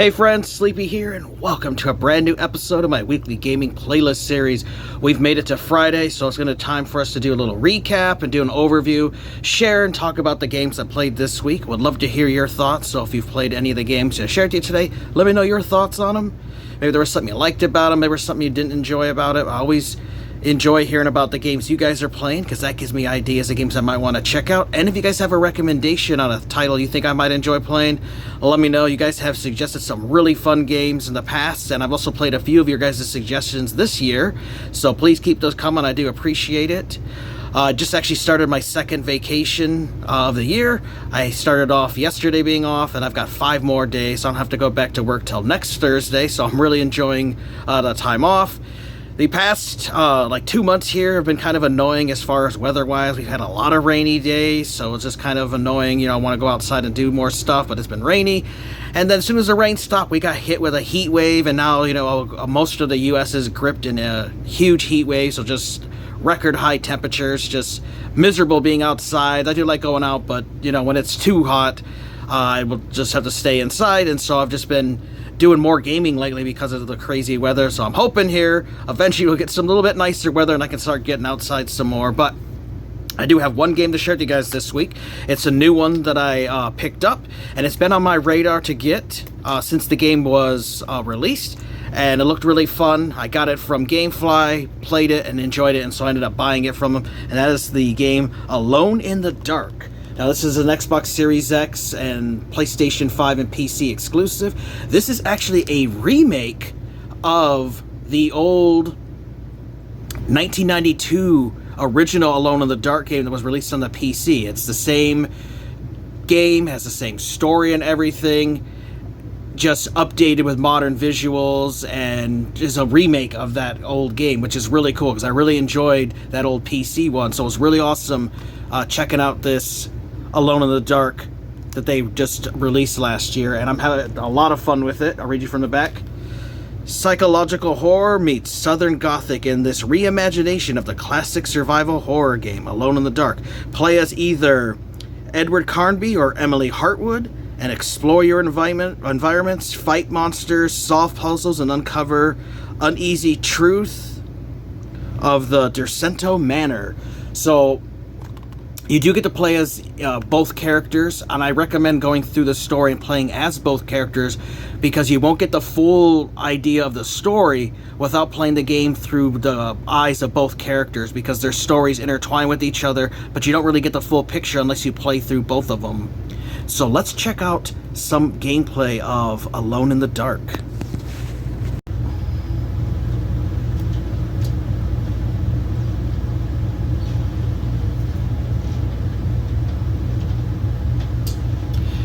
Hey friends, Sleepy here, and welcome to a brand new episode of my weekly gaming playlist series. We've made it to Friday, so it's going to time for us to do a little recap and do an overview, share and talk about the games I played this week. Would love to hear your thoughts, so if you've played any of the games I shared with you today, let me know your thoughts on them. Maybe there was something you liked about them, maybe there was something you didn't enjoy about it. I always enjoy hearing about the games you guys are playing, because that gives me ideas of games I might want to check out. And if you guys have a recommendation on a title you think I might enjoy playing, let me know. You guys have suggested some really fun games in the past, and I've also played a few of your guys' suggestions this year, so please keep those coming. I do appreciate it. Just actually started my second vacation of the year. I started off yesterday being off, and I've got 5 more days, so I don't have to go back to work till next Thursday, so I'm really enjoying the time off. The past, 2 months here have been kind of annoying as far as weather-wise. We've had a lot of rainy days, so it's just kind of annoying. I want to go outside and do more stuff, but it's been rainy. And then as soon as the rain stopped, we got hit with a heat wave, and now, most of the U.S. is gripped in a huge heat wave, so just record high temperatures, just miserable being outside. I do like going out, but, when it's too hot, I will just have to stay inside, and so I've just been doing more gaming lately because of the crazy weather. So I'm hoping here eventually we'll get some little bit nicer weather and I can start getting outside some more. But I do have one game to share with you guys this week. It's a new one that I picked up, and it's been on my radar to get since the game was released, and it looked really fun. I got it from Gamefly, played it and enjoyed it, and so I ended up buying it from them, and that is the game Alone in the Dark. Now, this is an Xbox Series X and PlayStation 5 and PC exclusive. This is actually a remake of the old 1992 original Alone in the Dark game that was released on the PC. It's the same game, has the same story and everything, just updated with modern visuals, and is a remake of that old game, which is really cool because I really enjoyed that old PC one. So it was really awesome checking out this Alone in the Dark that they just released last year, and I'm having a lot of fun with it. I'll read you from the back. Psychological horror meets Southern Gothic in this reimagination of the classic survival horror game, Alone in the Dark. Play as either Edward Carnby or Emily Hartwood, and explore your environments, fight monsters, solve puzzles, and uncover uneasy truth of the Dercento Manor. So you do get to play as both characters, and I recommend going through the story and playing as both characters because you won't get the full idea of the story without playing the game through the eyes of both characters, because their stories intertwine with each other, but you don't really get the full picture unless you play through both of them. So let's check out some gameplay of Alone in the Dark.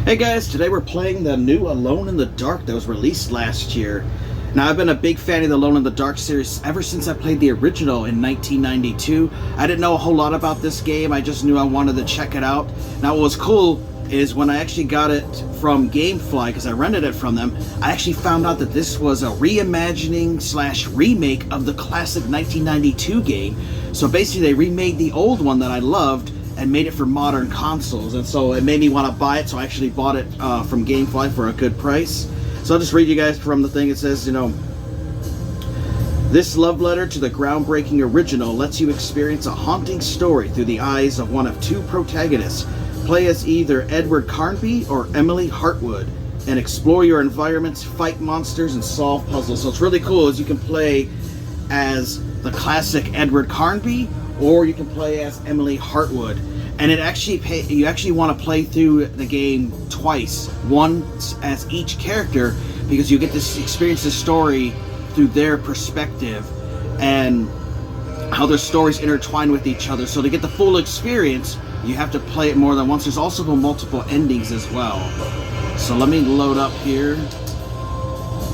Hey guys, today we're playing the new Alone in the Dark that was released last year. Now, I've been a big fan of the Alone in the Dark series ever since I played the original in 1992. I didn't know a whole lot about this game, I just knew I wanted to check it out. Now, what was cool is when I actually got it from Gamefly, because I rented it from them, I actually found out that this was a reimagining / remake of the classic 1992 game. So basically they remade the old one that I loved and made it for modern consoles, and so it made me want to buy it, so I actually bought it from Gamefly for a good price. So I'll just read you guys from the thing. It says, this love letter to the groundbreaking original lets you experience a haunting story through the eyes of one of 2 protagonists. Play as either Edward Carnby or Emily Hartwood, and explore your environments, fight monsters, and solve puzzles. So it's really cool, as you can play as the classic Edward Carnby, or you can play as Emily Hartwood. And you actually want to play through the game twice, once as each character, because you get to experience the story through their perspective and how their stories intertwine with each other. So to get the full experience, you have to play it more than once. There's also multiple endings as well. So let me load up here.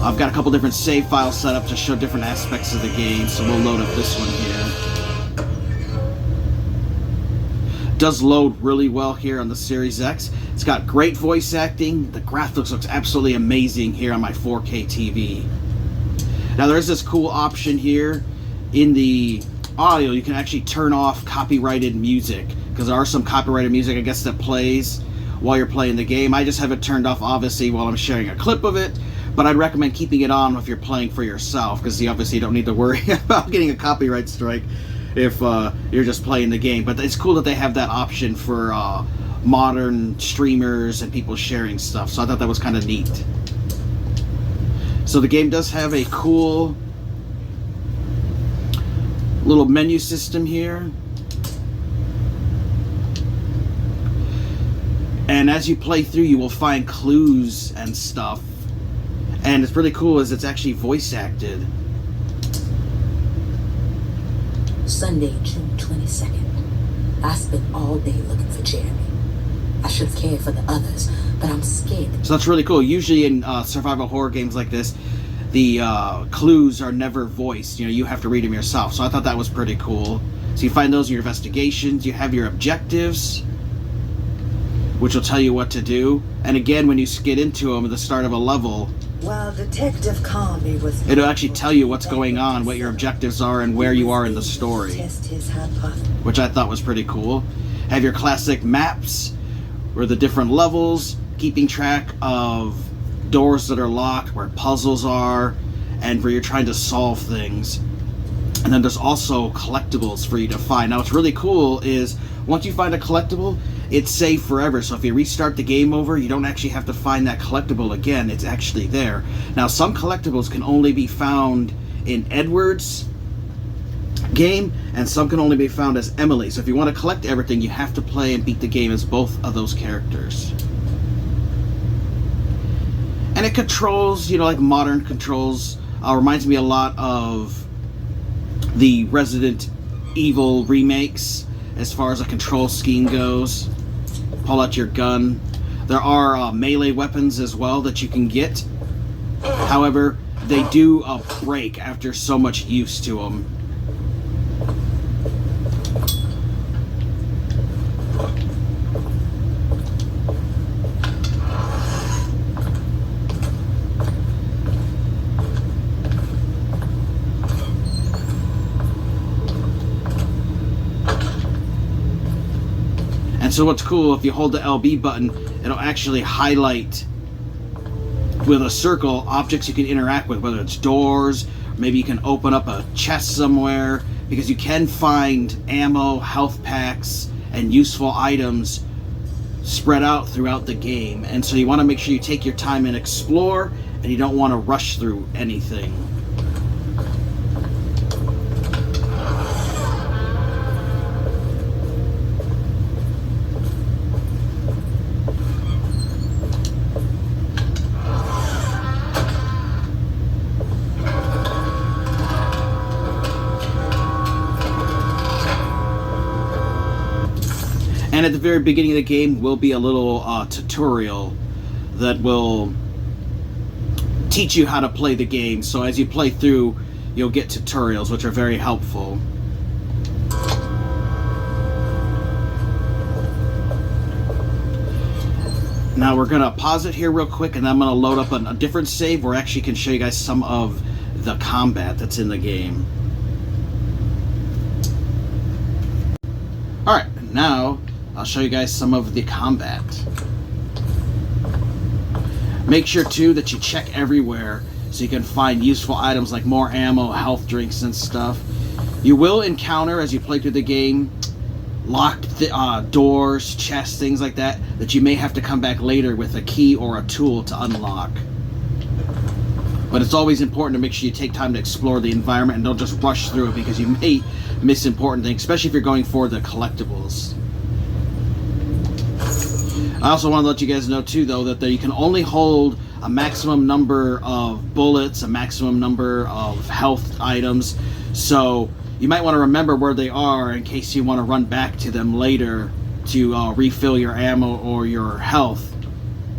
I've got a couple different save files set up to show different aspects of the game, so we'll load up this one here. Does load really well here on the Series X. It's got great voice acting. The graphics looks absolutely amazing here on my 4K TV. Now there is this cool option here in the audio. You can actually turn off copyrighted music, because there are some copyrighted music, I guess, that plays while you're playing the game. I just have it turned off, obviously, while I'm sharing a clip of it. But I'd recommend keeping it on if you're playing for yourself, because you obviously don't need to worry about getting a copyright strike if you're just playing the game. But it's cool that they have that option for modern streamers and people sharing stuff, so I thought that was kind of neat. So the game does have a cool little menu system here. And as you play through, you will find clues and stuff. And it's really cool is it's actually voice acted. Sunday, June 22nd. I spent all day looking for Jeremy. I should have cared for the others, but I'm scared. So that's really cool. Usually in survival horror games like this, the clues are never voiced. You know, you have to read them yourself. So I thought that was pretty cool. So you find those in your investigations. You have your objectives, which will tell you what to do. And again, when you get into them at the start of a level, while Detective Comey was, it'll actually tell you what's going on, what your objectives are, and where you are in the story, which I thought was pretty cool. Have your classic maps, where the different levels, keeping track of doors that are locked, where puzzles are, and where you're trying to solve things. And then there's also collectibles for you to find. Now what's really cool is, once you find a collectible, it's saved forever. So if you restart the game over, you don't actually have to find that collectible again. It's actually there. Now some collectibles can only be found in Edward's game, and some can only be found as Emily. So if you want to collect everything, you have to play and beat the game as both of those characters. And it controls, you know, like modern controls. Reminds me a lot of the Resident Evil remakes as far as a control scheme goes. Pull out your gun. There are melee weapons as well that you can get. However, they do break after so much use to them. And so what's cool, if you hold the LB button, it'll actually highlight with a circle objects you can interact with, whether it's doors, maybe you can open up a chest somewhere, because you can find ammo, health packs, and useful items spread out throughout the game. And so you want to make sure you take your time and explore, and you don't want to rush through anything. And at the very beginning of the game will be a little tutorial that will teach you how to play the game. So as you play through, you'll get tutorials, which are very helpful. Now we're going to pause it here real quick, and I'm going to load up a different save where I actually can show you guys some of the combat that's in the game. Alright, now I'll show you guys some of the combat. Make sure too that you check everywhere so you can find useful items like more ammo, health drinks and stuff. You will encounter, as you play through the game, locked doors, chests, things like that you may have to come back later with a key or a tool to unlock. But it's always important to make sure you take time to explore the environment and don't just rush through it, because you may miss important things, especially if you're going for the collectibles. I also want to let you guys know too, though, that you can only hold a maximum number of bullets, a maximum number of health items. So you might want to remember where they are in case you want to run back to them later to refill your ammo or your health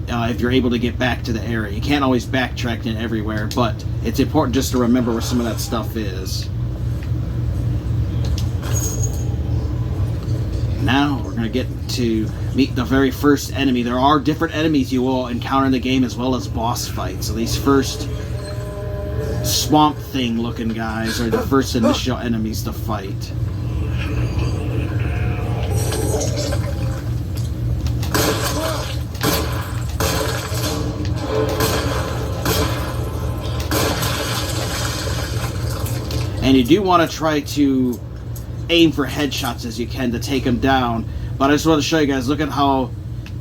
if you're able to get back to the area. You can't always backtrack in everywhere, but it's important just to remember where some of that stuff is. Now we're going to get to meet the very first enemy. There are different enemies you will encounter in the game, as well as boss fights. So these first swamp thing looking guys are the first initial enemies to fight. And you do want to try to aim for headshots as you can to take him down. But I just want to show you guys, look at how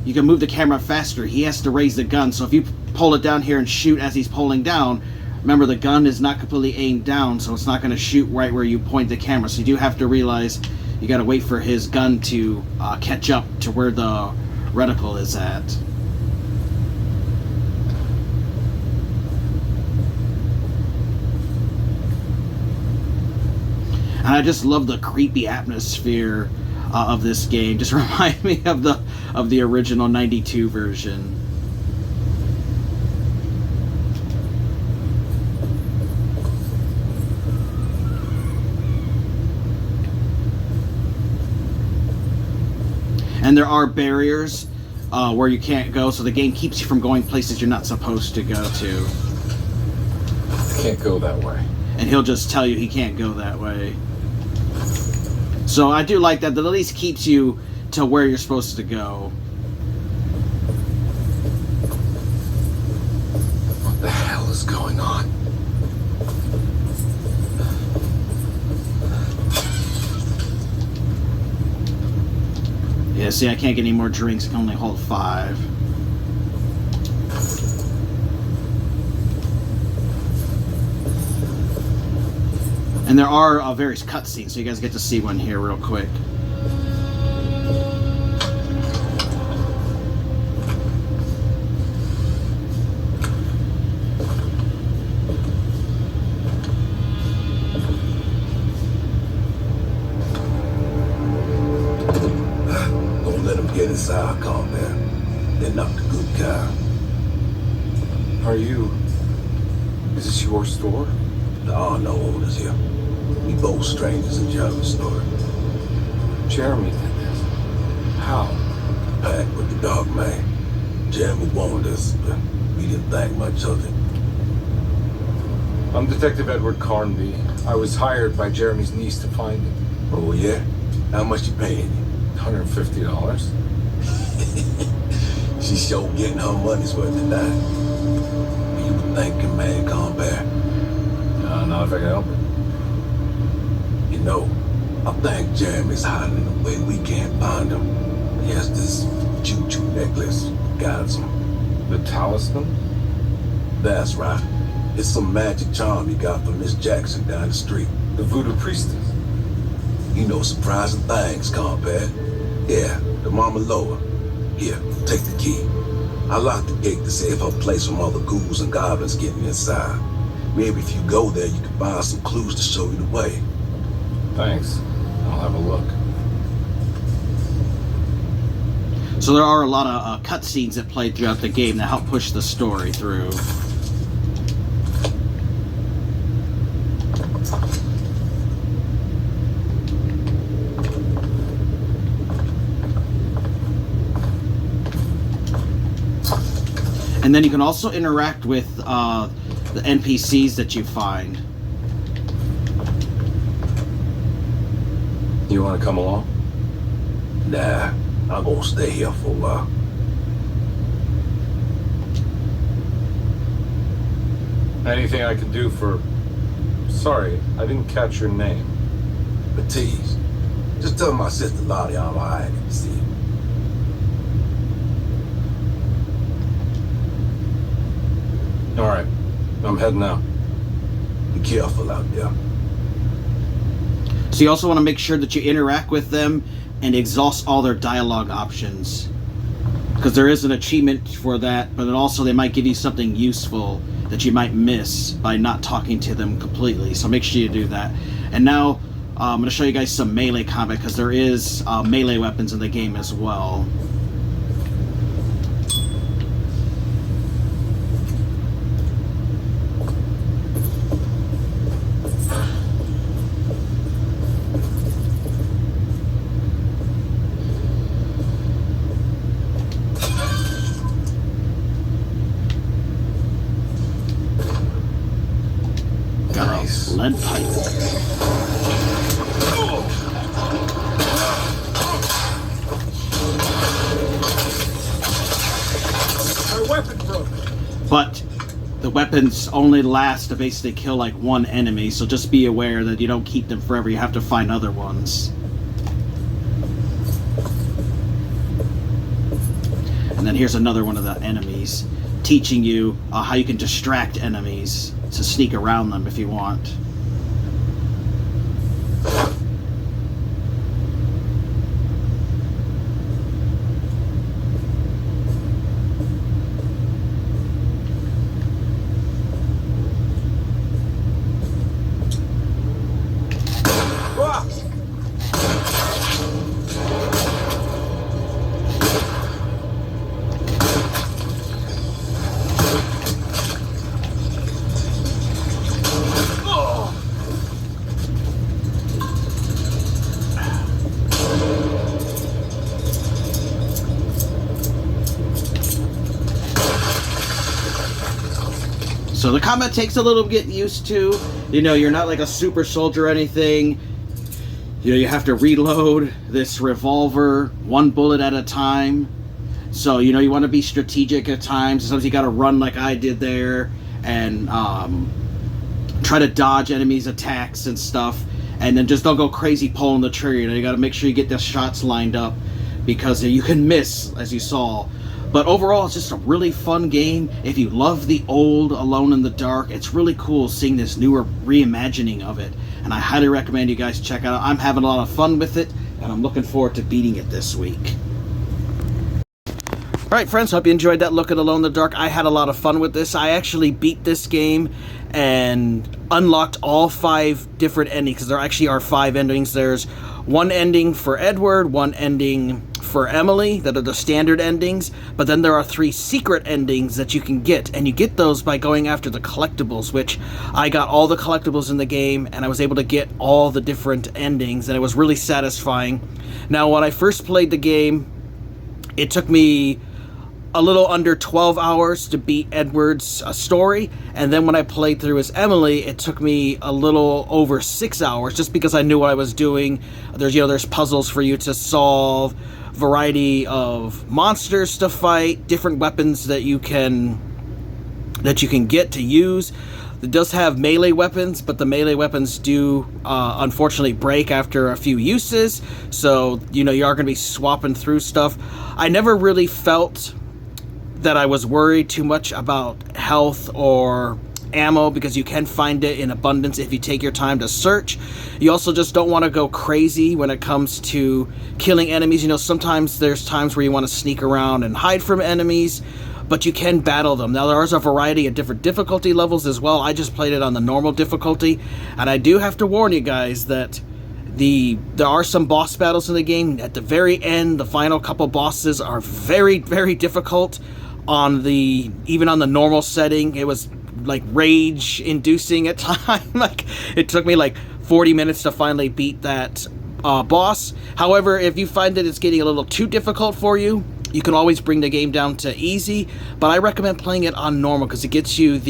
you can move the camera faster. He has to raise the gun. So if you pull it down here and shoot as he's pulling down, remember the gun is not completely aimed down, so it's not going to shoot right where you point the camera. So you do have to realize you got to wait for his gun to catch up to where the reticle is at. And I just love the creepy atmosphere of this game. Just remind me of the original '92 version. And there are barriers where you can't go, so the game keeps you from going places you're not supposed to go to. I can't go that way. And he'll just tell you he can't go that way. So I do like that at least keeps you to where you're supposed to go. What the hell is going on? Yeah, see, I can't get any more drinks. I can only hold 5. And there are various cutscenes, so you guys get to see one here real quick. Don't let them get inside, combat. They're not the good kind. Are you... Is this your store? There are no owners here. We both strangers in Jeremy's story. Jeremy did this. How? Packed with the dog man. Jeremy warned us, but we didn't think much of it. I'm Detective Edward Carnby. I was hired by Jeremy's niece to find him. Oh, yeah? How much you paying you? $150. She's sure getting her money's worth tonight. You were thinking, man, combat. Not if I can help it. You know, I think Jeremy's hiding in a way we can't find him. He has this choo-choo necklace that guides him. The talisman? That's right. It's some magic charm he got from Miss Jackson down the street. The voodoo priestess? You know surprising things, combat. Yeah, the Mama Loa. Here, take the key. I locked the gate to save her place from all the ghouls and goblins getting inside. Maybe if you go there, you can find some clues to show you the way. Thanks. I'll have a look. So there are a lot of cutscenes that play throughout the game that help push the story through. And then you can also interact with the NPCs that you find. You want to come along? Nah, I'm gonna stay here for a while. Anything I can do for... Sorry, I didn't catch your name. Matisse, just tell my sister Lottie I'm alright to see you. All right, I'm heading out. Be careful out there. So you also want to make sure that you interact with them and exhaust all their dialogue options. Because there is an achievement for that, but also they might give you something useful that you might miss by not talking to them completely. So make sure you do that. And now I'm going to show you guys some melee combat, because there is melee weapons in the game as well. Nice. Lead pipe. My weapon broke. But the weapons only last to basically kill like one enemy, so just be aware that you don't keep them forever. You have to find other ones. And then here's another one of the enemies, teaching you how you can distract enemies to sneak around them if you want. So the combat takes a little to get used to. You know, you're not like a super soldier or anything. You know, you have to reload this revolver one bullet at a time. So, you know, you want to be strategic at times. Sometimes you got to run like I did there and try to dodge enemies' attacks and stuff. And then just don't go crazy pulling the trigger. You know, you got to make sure you get the shots lined up because you can miss, as you saw. But overall, it's just a really fun game. If you love the old Alone in the Dark, it's really cool seeing this newer reimagining of it. And I highly recommend you guys check it out. I'm having a lot of fun with it, and I'm looking forward to beating it this week. Alright friends, hope you enjoyed that look at Alone in the Dark. I had a lot of fun with this. I actually beat this game and unlocked all 5 different endings, because there actually are 5 endings. There's one ending for Edward, one ending for Emily that are the standard endings, but then there are 3 secret endings that you can get, and you get those by going after the collectibles, which I got all the collectibles in the game, and I was able to get all the different endings, and it was really satisfying. Now, when I first played the game, it took me a little under 12 hours to beat Edward's story, and then when I played through as Emily, it took me a little over 6 hours, just because I knew what I was doing. There's puzzles for you to solve, variety of monsters to fight, different weapons that you can get to use. It does have melee weapons, but the melee weapons do unfortunately break after a few uses, so you know you are going to be swapping through stuff. I never really felt that I was worried too much about health or ammo, because you can find it in abundance if you take your time to search. You also just don't want to go crazy when it comes to killing enemies. You know, sometimes there's times where you want to sneak around and hide from enemies, but you can battle them. Now, there is a variety of different difficulty levels as well. I just played it on the normal difficulty, and I do have to warn you guys that there are some boss battles in the game. At the very end, the final couple bosses are very, very difficult. Even on the normal setting, it was like rage inducing at times. Like, it took me like 40 minutes to finally beat that boss. However, if you find that it's getting a little too difficult for you, you can always bring the game down to easy, but I recommend playing it on normal because it gets you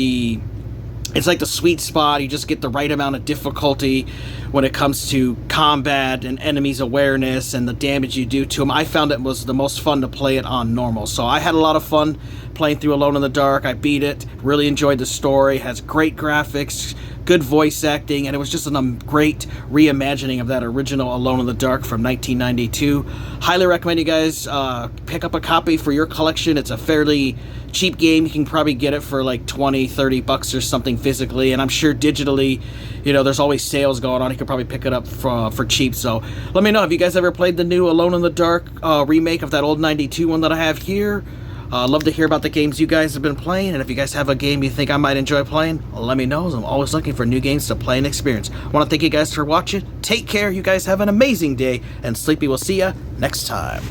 it's like the sweet spot. You just get the right amount of difficulty when it comes to combat and enemies' awareness and the damage you do to them. I found it was the most fun to play it on normal. So I had a lot of fun playing through Alone in the Dark. I beat it, really enjoyed the story, has great graphics, good voice acting, and it was just a great reimagining of that original Alone in the Dark from 1992. Highly recommend you guys pick up a copy for your collection. It's a fairly cheap game. You can probably get it for like 20, 30 bucks or something physically, and I'm sure digitally, you know, there's always sales going on. You can probably pick it up for cheap. So let me know, have you guys ever played the new Alone in the Dark remake of that old 92 one that I have here? Love to hear about the games you guys have been playing, and if you guys have a game you think I might enjoy playing, let me know. I'm always looking for new games to play and experience. I want to thank you guys for watching. Take care. You guys have an amazing day, and Sleepy will see ya next time.